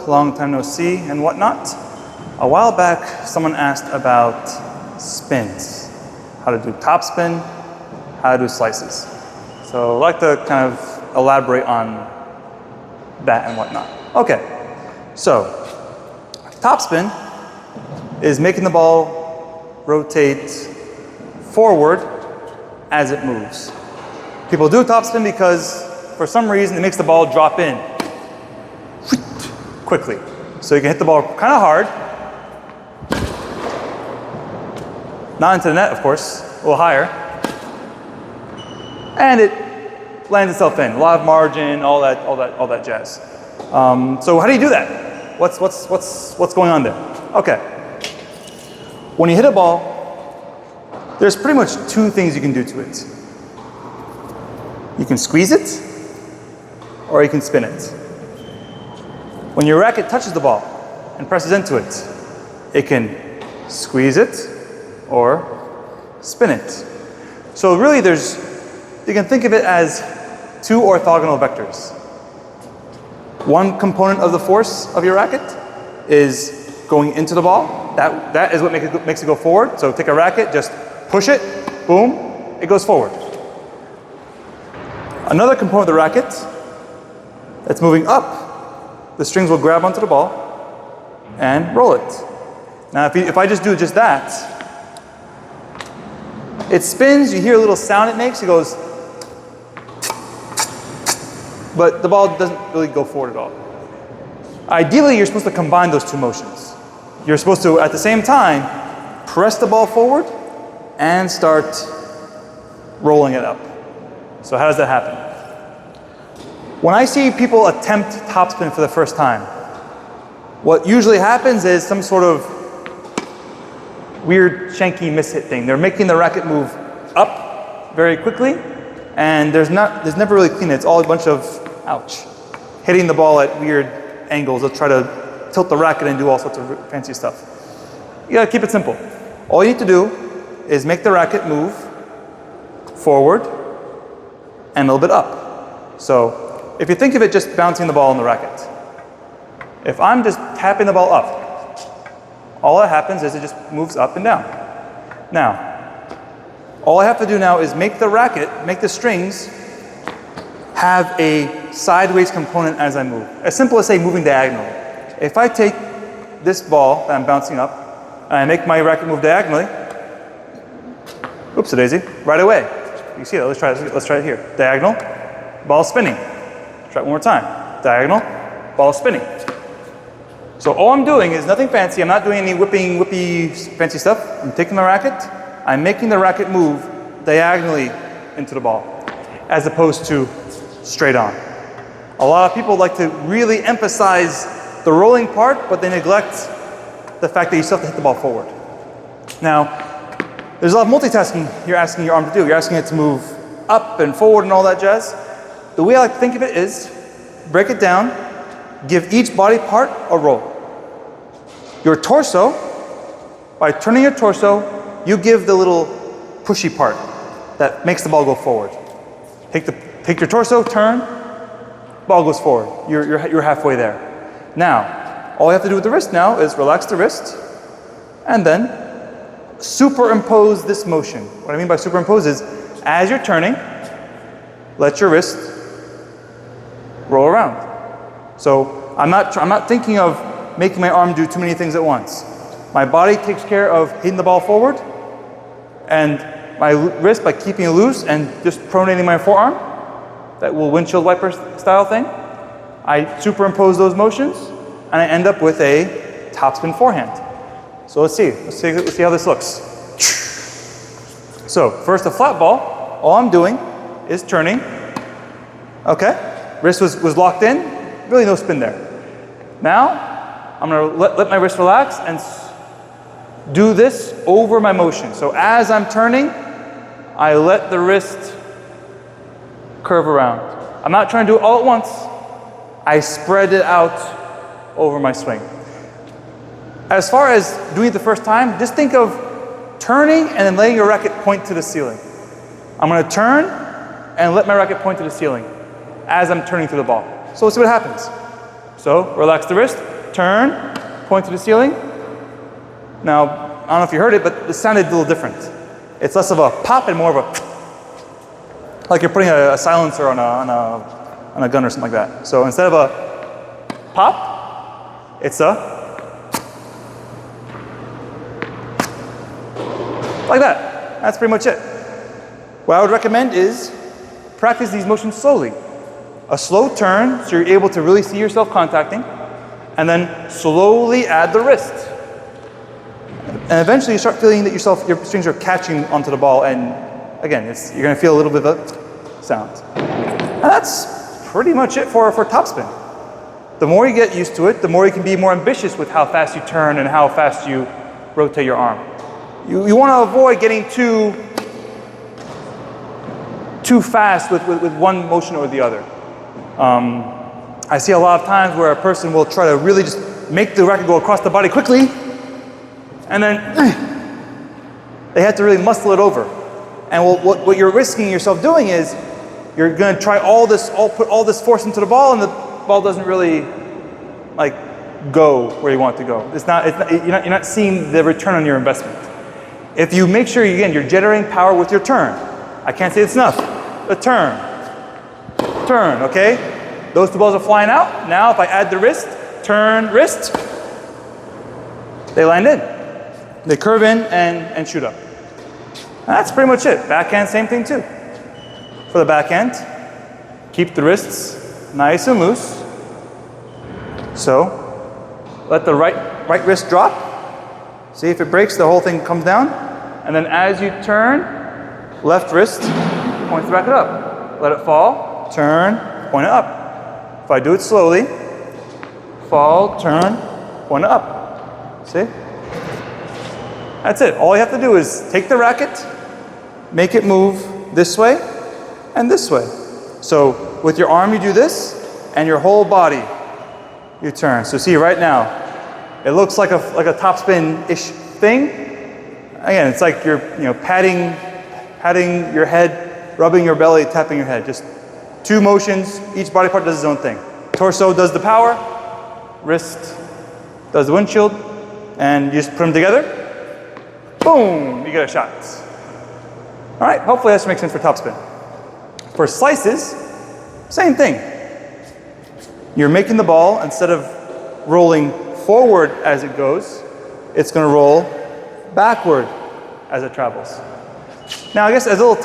Long time no see and whatnot. A while back, someone asked about spins, how to do top spin, how to do slices. So I'd like to kind of elaborate on that and whatnot. Okay, so top spin is making the ball rotate forward as it moves. People do top spin because for some reason it makes the ball drop in quickly. So you can hit the ball kind of hard. Not into the net, of course, a little higher. And it lands itself in. A lot of margin, all that jazz. So how do you do that? What's going on there? Okay. When you hit a ball, there's pretty much two things you can do to it. You can squeeze it, or you can spin it. When your racket touches the ball and presses into it, it can squeeze it or spin it. So really you can think of it as two orthogonal vectors. One component of the force of your racket is going into the ball. That is what makes it go forward. So take a racket, just push it, boom, it goes forward. Another component of the racket that's moving up, the strings will grab onto the ball and roll it. Now if I just do just that, it spins, you hear a little sound it makes, it goes, but the ball doesn't really go forward at all. Ideally, you're supposed to combine those two motions. You're supposed to, at the same time, press the ball forward and start rolling it up. So how does that happen? When I see people attempt topspin for the first time, what usually happens is some sort of weird shanky mishit thing. They're making the racket move up very quickly, and there's never really clean. It's all a bunch of ouch, hitting the ball at weird angles. They'll try to tilt the racket and do all sorts of fancy stuff. You gotta keep it simple. All you need to do is make the racket move forward and a little bit up. So if you think of it just bouncing the ball in the racket, if I'm just tapping the ball up, all that happens is it just moves up and down. Now, all I have to do now is make the strings have a sideways component as I move. As simple as say moving diagonally. If I take this ball that I'm bouncing up and I make my racket move diagonally, oops-a-daisy, right away. You see that, let's try it here. Diagonal, ball spinning. Try it one more time. Diagonal, ball spinning. So all I'm doing is nothing fancy. I'm not doing any whippy fancy stuff. I'm taking the racket. I'm making the racket move diagonally into the ball, as opposed to straight on. A lot of people like to really emphasize the rolling part, but they neglect the fact that you still have to hit the ball forward. Now, there's a lot of multitasking you're asking your arm to do. You're asking it to move up and forward and all that jazz. The way I like to think of it is, break it down, give each body part a roll. Your torso, by turning your torso, you give the little pushy part that makes the ball go forward. Take your torso, turn, ball goes forward. You're halfway there. Now, all you have to do with the wrist now is relax the wrist and then superimpose this motion. What I mean by superimpose is, as you're turning, let your wrist roll around. So I'm not thinking of making my arm do too many things at once. My body takes care of hitting the ball forward, and my wrist, by keeping it loose and just pronating my forearm, that little windshield wiper style thing, I superimpose those motions and I end up with a topspin forehand. So let's see how this looks. So first, a flat ball, all I'm doing is turning. Okay. Wrist was locked in, really no spin there. Now, I'm gonna let my wrist relax and do this over my motion. So as I'm turning, I let the wrist curve around. I'm not trying to do it all at once. I spread it out over my swing. As far as doing it the first time, just think of turning and then letting your racket point to the ceiling. I'm gonna turn and let my racket point to the ceiling as I'm turning through the ball. So let's see what happens. So relax the wrist, turn, point to the ceiling. Now, I don't know if you heard it, but it sounded a little different. It's less of a pop and more of a, like you're putting a silencer on a gun or something like that. So instead of a pop, it's a, like that. That's pretty much it. What I would recommend is practice these motions slowly. A slow turn, so you're able to really see yourself contacting, and then slowly add the wrist. And eventually you start feeling that your strings are catching onto the ball, and again, you're gonna feel a little bit of a sound. And that's pretty much it for topspin. The more you get used to it, the more you can be more ambitious with how fast you turn and how fast you rotate your arm. You wanna avoid getting too fast with one motion or the other. I see a lot of times where a person will try to really just make the racket go across the body quickly, and then they have to really muscle it over. And what you're risking yourself doing is you're going to try put all this force into the ball, and the ball doesn't really like go where you want it to go. You're not seeing the return on your investment. If you make sure you're generating power with your turn. I can't say it's enough. The turn, okay? Those two balls are flying out. Now if I add the wrist, turn, wrist, they land in. They curve in and shoot up. And that's pretty much it. Backhand, same thing too. For the backhand, keep the wrists nice and loose. So let the right wrist drop. See if it breaks, the whole thing comes down. And then as you turn, left wrist points the racket up. Let it fall, turn, point it up. If I do it slowly, fall, turn, point it up. See? That's it. All you have to do is take the racket, make it move this way and this way. So with your arm you do this, and your whole body you turn. So see right now, it looks like a topspin-ish thing. Again, it's like you're patting your head, rubbing your belly, tapping your head. Just two motions, each body part does its own thing. Torso does the power, wrist does the windshield, and you just put them together, boom, you get a shot. All right, hopefully that makes sense for topspin. For slices, same thing. You're making the ball, instead of rolling forward as it goes, it's gonna roll backward as it travels. Now, I guess as a little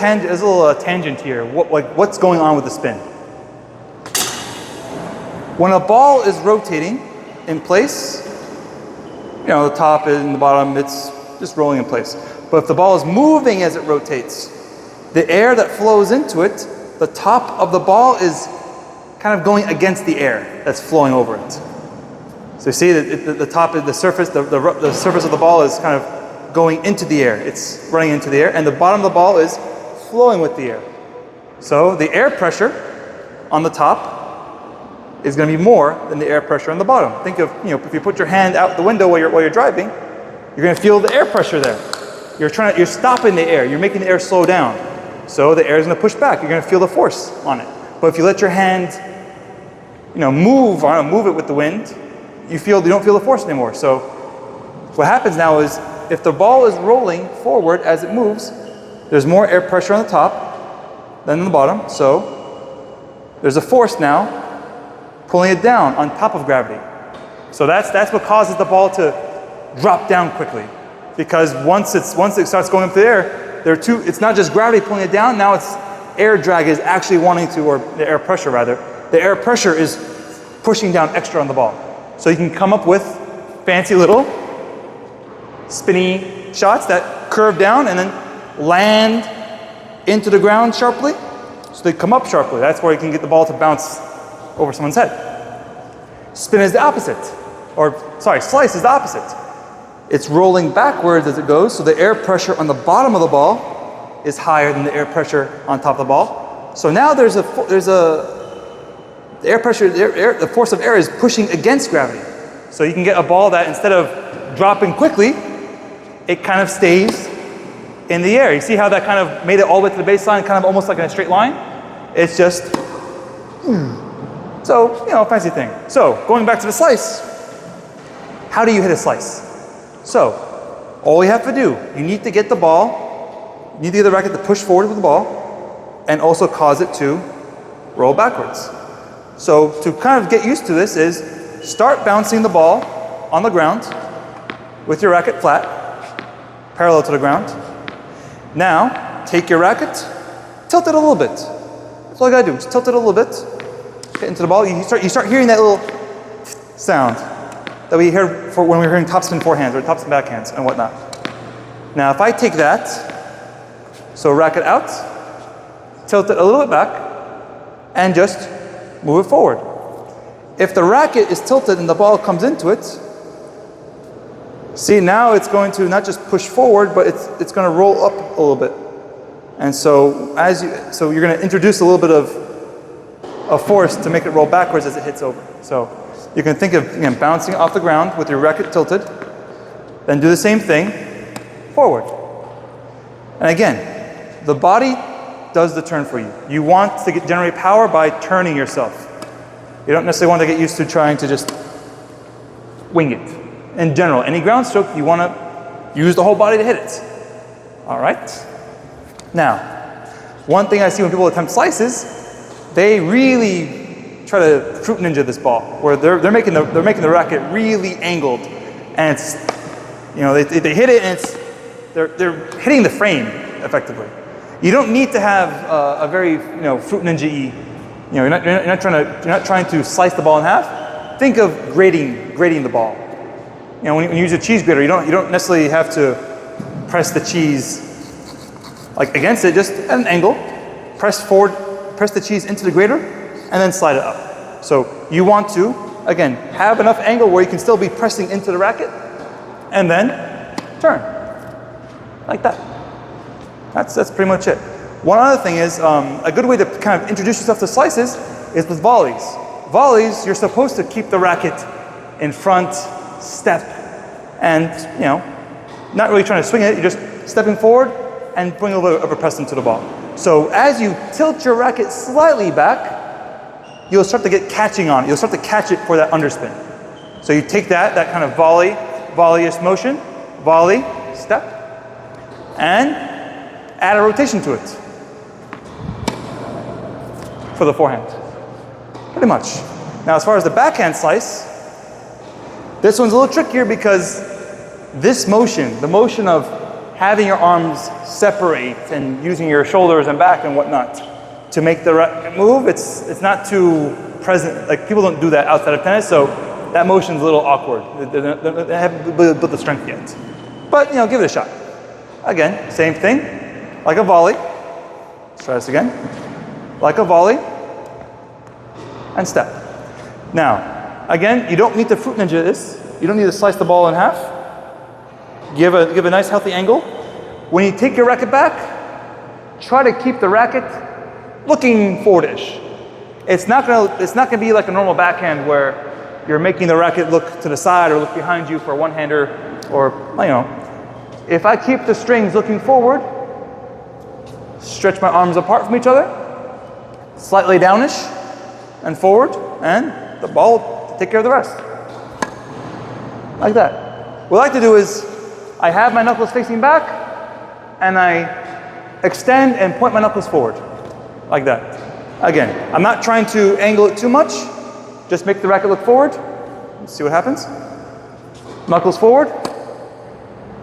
tangent here, what's going on with the spin? When a ball is rotating in place, the top and the bottom, it's just rolling in place. But if the ball is moving as it rotates, the air that flows into it, the top of the ball is kind of going against the air that's flowing over it. So you see that the top of the surface, the surface of the ball is kind of going into the air. It's running into the air, and the bottom of the ball is flowing with the air. So the air pressure on the top is going to be more than the air pressure on the bottom. Think of, if you put your hand out the window while you're driving, you're going to feel the air pressure there. You're stopping the air. You're making the air slow down. So the air is going to push back. You're going to feel the force on it. But if you let your hand, move it with the wind, you don't feel the force anymore. So what happens now is, if the ball is rolling forward as it moves, there's more air pressure on the top than on the bottom. So there's a force now pulling it down on top of gravity. So that's what causes the ball to drop down quickly. Because once it starts going up the air, it's not just gravity pulling it down, now it's air drag is actually or the air pressure rather. The air pressure is pushing down extra on the ball. So you can come up with fancy little spinny shots that curve down and then land into the ground sharply. So they come up sharply. That's where you can get the ball to bounce over someone's head. Spin is the opposite. Slice is the opposite. It's rolling backwards as it goes, so the air pressure on the bottom of the ball is higher than the air pressure on top of the ball. So now the air pressure, the force of air is pushing against gravity. So you can get a ball that, instead of dropping quickly, it kind of stays in the air. You see how that kind of made it all the way to the baseline, kind of almost like in a straight line? It's just So, you know, fancy thing. So, going back to the slice, how do you hit a slice? So, all you have to do, you need to get the ball, you need to get the racket to push forward with the ball, and also cause it to roll backwards. So, to kind of get used to this is, start bouncing the ball on the ground with your racket flat, parallel to the ground. Now, take your racket, tilt it a little bit. That's all you gotta do, just tilt it a little bit, get into the ball. You start hearing that little sound that we hear for when we're hearing topspin forehands or topspin backhands and whatnot. Now, if I take that, so racket out, tilt it a little bit back, and just move it forward. If the racket is tilted and the ball comes into it, see, now it's going to not just push forward, but it's going to roll up a little bit. And so so you're going to introduce a little bit of force to make it roll backwards as it hits over. So you can think of, again, bouncing off the ground with your racket tilted, then do the same thing forward. And again, the body does the turn for you. You want to generate power by turning yourself. You don't necessarily want to get used to trying to just wing it. In general, any ground stroke, you want to use the whole body to hit it. All right? Now, one thing I see when people attempt slices, they really try to fruit ninja this ball, where they're making the racket really angled, and it's, you know, they hit it and they're hitting the frame effectively. You don't need to have a very, you know, fruit ninja-y. You know, you're not trying to slice the ball in half. Think of grating the ball. You know, when you use a cheese grater, you don't necessarily have to press the cheese like against it, just at an angle, press forward, press the cheese into the grater, and then slide it up. So you want to, again, have enough angle where you can still be pressing into the racket, and then turn, like that. That's pretty much it. One other thing is, a good way to kind of introduce yourself to slices is with volleys. Volleys, you're supposed to keep the racket in front, step, and, you know, not really trying to swing it, you're just stepping forward and bring a little bit of a press into the ball. So as you tilt your racket slightly back, you'll start to get catching on it. You'll start to catch it for that underspin. So you take that kind of volleyish motion, volley, step, and add a rotation to it for the forehand. Pretty much. Now, as far as the backhand slice, this one's a little trickier because this motion, the motion of having your arms separate and using your shoulders and back and whatnot to make the racket move, it's not too present. Like, people don't do that outside of tennis, so that motion's a little awkward. They haven't built the strength yet. But, you know, give it a shot. Again, same thing, like a volley. Let's try this again. Like a volley, and step. Now, again, you don't need to fruit ninja this. You don't need to slice the ball in half. Give a nice healthy angle. When you take your racket back, try to keep the racket looking forward-ish. It's not gonna be like a normal backhand where you're making the racket look to the side or look behind you for a one-hander, or, you know. If I keep the strings looking forward, stretch my arms apart from each other, slightly downish and forward, and the ball will take care of the rest. Like that. What I like to do is, I have my knuckles facing back, and I extend and point my knuckles forward, like that. Again, I'm not trying to angle it too much, just make the racket look forward. Let's see what happens. Knuckles forward,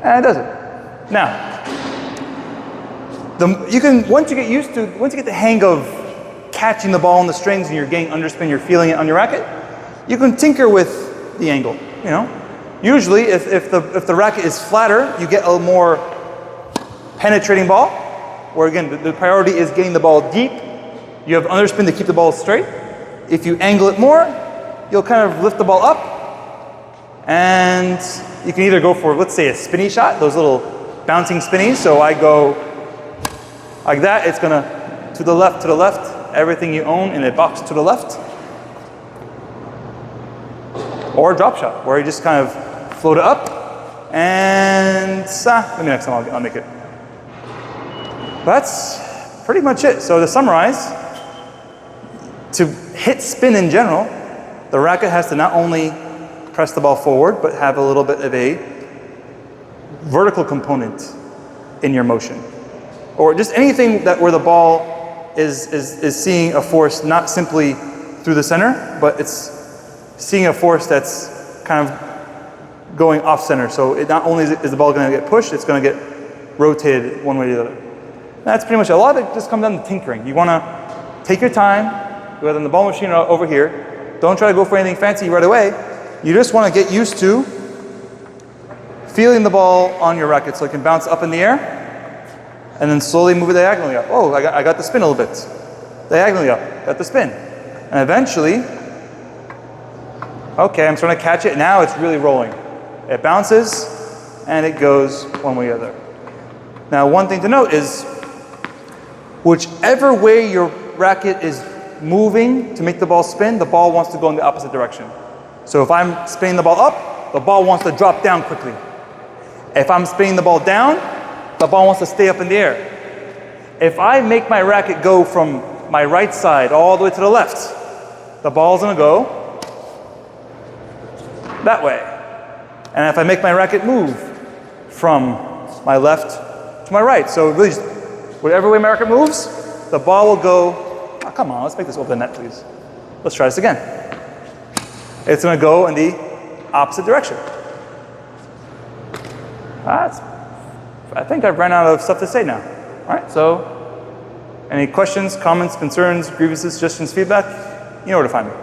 and it does it. Now, once you get the hang of catching the ball on the strings and you're getting underspin, you're feeling it on your racket, you can tinker with the angle, you know. Usually, if the racket is flatter, you get a more penetrating ball, where again, the priority is getting the ball deep. You have underspin to keep the ball straight. If you angle it more, you'll kind of lift the ball up, and you can either go for, let's say, a spinny shot, those little bouncing spinnies. So I go like that, it's gonna to the left, everything you own in a box to the left. Or a drop shot, where you just kind of float it up, and maybe next time I'll make it. That's pretty much it. So to summarize, to hit spin in general, the racket has to not only press the ball forward, but have a little bit of a vertical component in your motion. Or just anything that where the ball is seeing a force not simply through the center, but it's seeing a force that's kind of going off center. So it not only is the ball going to get pushed, it's going to get rotated one way or the other. That's pretty much a lot of it. Just comes down to tinkering. You want to take your time, whether in the ball machine or over here. Don't try to go for anything fancy right away. You just want to get used to feeling the ball on your racket so it can bounce up in the air, and then slowly move it diagonally up. Oh, I got the spin a little bit. Diagonally up, got the spin. And eventually, okay, I'm starting to catch it. Now it's really rolling. It bounces, and it goes one way or the other. Now, one thing to note is, whichever way your racket is moving to make the ball spin, the ball wants to go in the opposite direction. So if I'm spinning the ball up, the ball wants to drop down quickly. If I'm spinning the ball down, the ball wants to stay up in the air. If I make my racket go from my right side all the way to the left, the ball's gonna go that way. And if I make my racket move from my left to my right, so really just whatever way my racket moves, the ball will go, oh, come on, let's make this over the net, please. Let's try this again. It's gonna go in the opposite direction. I think I've run out of stuff to say now. All right, so any questions, comments, concerns, grievances, suggestions, feedback, you know where to find me.